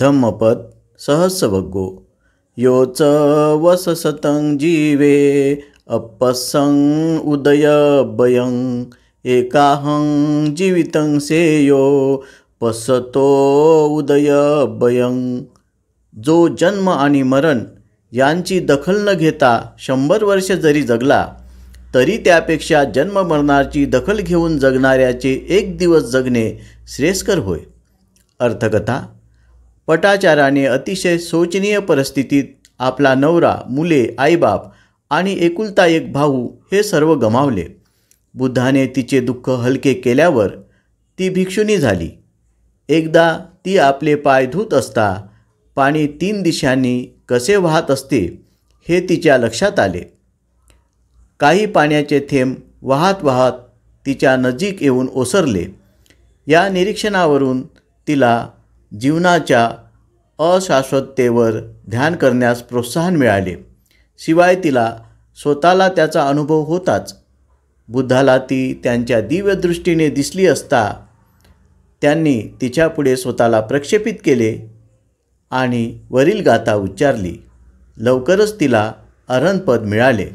धम्मपद सहस्रवग्गो योच वससतं जीवे अपसं उदयभयं एकाहं जीवितं सेयो पसतो उदयभयं। जो जन्म आणि मरण यांची दखल न घेता 100 वर्ष जरी जगला तरी त्यापेक्षा जन्म मरणाची दखल घेऊन जगणाऱ्याचे एक दिवस जगणे श्रेयस्कर होय। अर्थकथा। पटाचाराने अतिशय शोचनीय परिस्थितीत आपला नवरा, मुले, आईबाप आणि एकुलता एक भाऊ हे सर्व गमावले। बुद्धाने तिचे दुःख हलके केल्यावर ती भिक्षुणी झाली। एकदा ती आपले पाय धुत असता पाणी 3 दिशांनी कसे वाहत असते हे तिच्या लक्षात आले। काही पाण्याचे थेंब वाहत वाहत तिच्या नजीक येऊन ओसरले। या निरीक्षणावरून तिला जीवनाच्या अशाश्वततेवर ध्यान करण्यास प्रोत्साहन मिळाले। शिवाय तिला स्वतःला त्याचा अनुभव होताच। बुद्धाला ती त्यांच्या दिव्य दृष्टीने दिसली असता त्यांनी तिच्यापुढे स्वतःला प्रक्षेपित केले आणि वरील गाथा उच्चारली। लवकरच तिला अरहंतपद मिळाले।